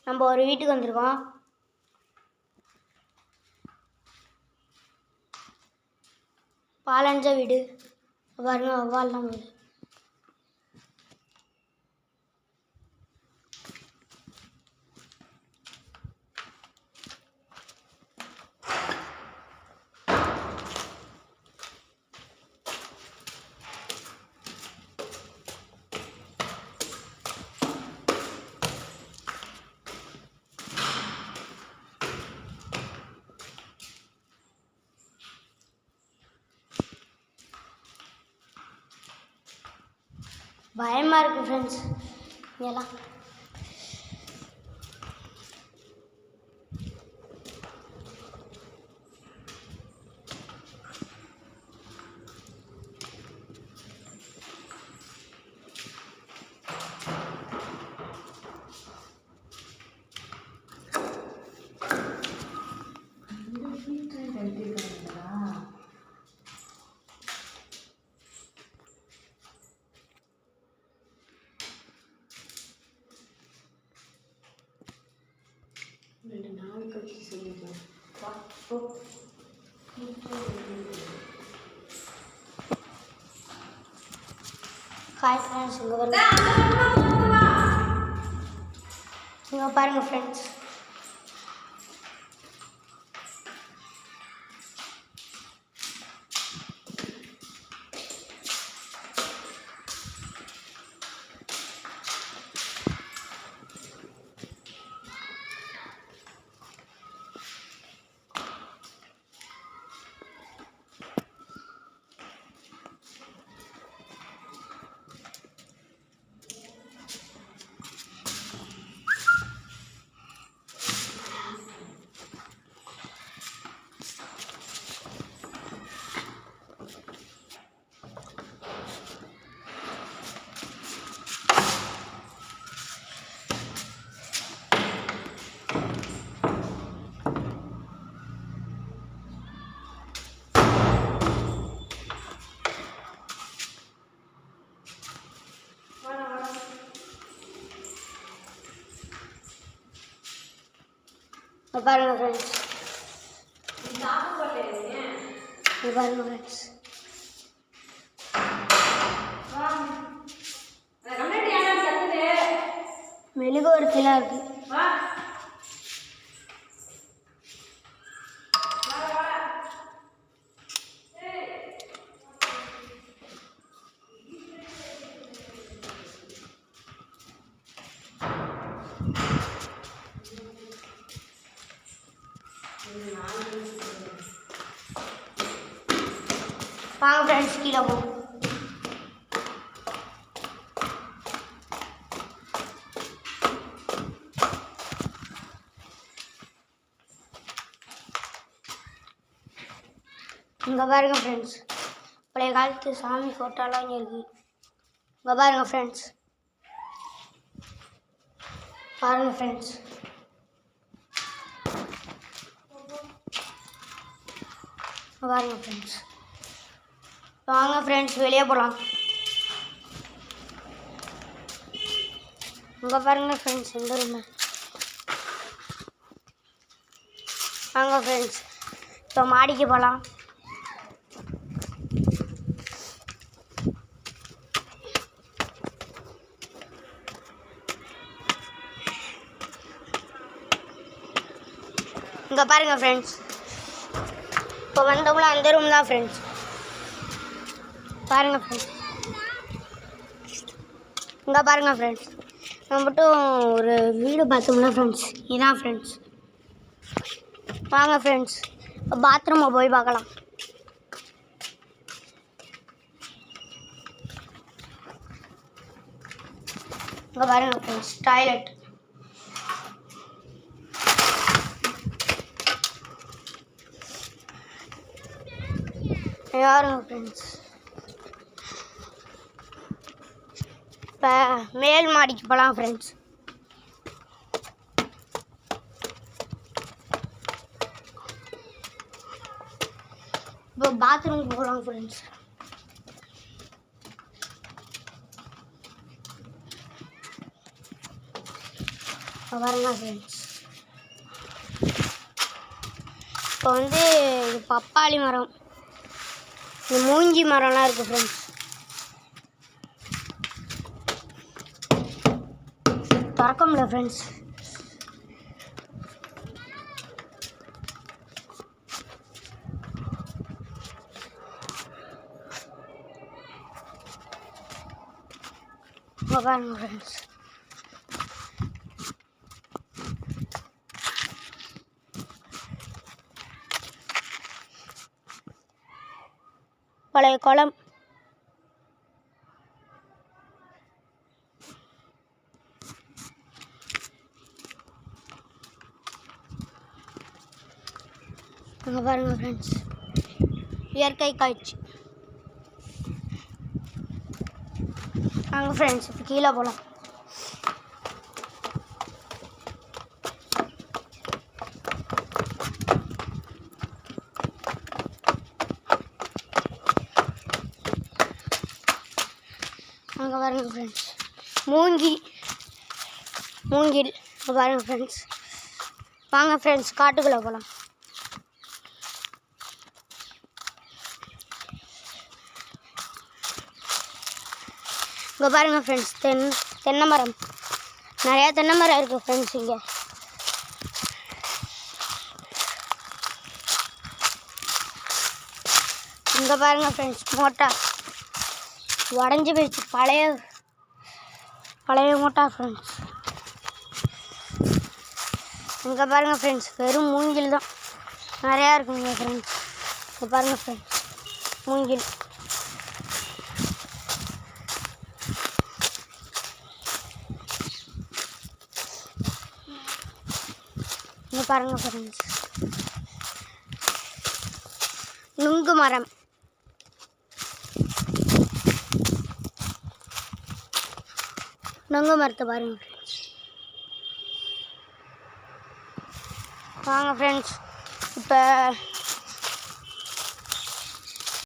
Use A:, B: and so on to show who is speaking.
A: நம்ம ஒரு வீட்டுக்கு வந்திருக்கோம். பாலஞ்ச வீடு பாருங்க, வவ்வால்லாம் வீடு. பயமாக இருக்குது ஃப்ரெண்ட்ஸ் இங்கெல்லாம். ஹாய் ஃப்ரெண்ட்ஸ், இங்கே பாருங்கள் ஃப்ரெண்ட்ஸ். பாருங்க ஃப்ரெண்ட்ஸ், பாருங்க ஃப்ரெண்ட்ஸ். மெழுகுவர்த்திலாம் இருக்கு. வாங்க ஃப்ரெண்ட்ஸ், கீழே போகும். இங்கே பாருங்க ஃப்ரெண்ட்ஸ், பழைய காலத்து சாமி ஃபோட்டோலாம் இங்கே இருக்குது. இங்கே பாருங்க ஃப்ரெண்ட்ஸ், பாருங்க ஃப்ரெண்ட்ஸ். பாருங்க ஃப்ரெண்ட்ஸ், வாங்க ஃப்ரெண்ட்ஸ் வெளியே போகலாம். இங்கே பாருங்க ஃப்ரெண்ட்ஸ், இந்த ரூமு. வாங்க ஃப்ரெண்ட்ஸ், இப்போ மாடிக்கு போகலாம். இங்கே பாருங்க ஃப்ரெண்ட்ஸ், இப்போ வந்தவங்கள அந்த ரூம் தான் ஃப்ரெண்ட்ஸ். பாருங்க ஃப்ரெண்ட்ஸ், இங்கே பாருங்க ஃப்ரெண்ட்ஸ், நம்ம மட்டும் ஒரு வீடு பார்த்தோம்னா ஃப்ரெண்ட்ஸ் இதான் ஃப்ரெண்ட்ஸ். வாங்க ஃப்ரெண்ட்ஸ், பாத்ரூமை போய் பார்க்கலாம். இங்கே பாருங்க ஃப்ரெண்ட்ஸ், டாய்லெட். யாருங்க ஃப்ரெண்ட்ஸ், இப்போ மேல் மாடிக்கு போகலாம் ஃப்ரெண்ட்ஸ். இப்போ பாத்ரூமுக்கு போகலாம் ஃப்ரெண்ட்ஸ். பாருங்க ஃப்ரெண்ட்ஸ். இப்போ வந்து இது பப்பாளி மரம், இந்த மூஞ்சி மரம்லாம் இருக்குது ஃப்ரெண்ட்ஸ். திறக்க முடியல ஃப்ரெண்ட்ஸ். பாருங்க ஃப்ரெண்ட்ஸ். பழைய குளம். அங்கே பாருங்கள் ஃப்ரெண்ட்ஸ், இயற்கை காட்சி. வாங்க ஃப்ரெண்ட்ஸ், இப்போ கீழே போகலாம். அங்கே பாருங்க ஃப்ரெண்ட்ஸ், மூங்கில் பாருங்க ஃப்ரெண்ட்ஸ். வாங்க ஃப்ரெண்ட்ஸ், காட்டுக்குள்ளே போகலாம். இங்கே பாருங்கள் ஃப்ரெண்ட்ஸ், தென்னை மரம், நிறையா தென்னை மரம் இருக்குது ஃப்ரெண்ட்ஸ். இங்கே பாருங்கள் ஃப்ரெண்ட்ஸ், மோட்டார் உடஞ்சி போயிடுச்சு, பழைய மோட்டார் ஃப்ரெண்ட்ஸ். இங்கே பாருங்கள் ஃப்ரெண்ட்ஸ், வெறும் மூங்கில் தான் நிறையா இருக்குங்க ஃப்ரெண்ட்ஸ். இங்கே பாருங்கள் ஃப்ரெண்ட்ஸ், மூங்கில். இங்கே பாருங்கள் ஃப்ரெண்ட்ஸ், நுங்கு மரம். நுங்கு மரத்தை பாருங்கள் ஃப்ரெண்ட்ஸ். வாங்க ஃப்ரெண்ட்ஸ், இப்போ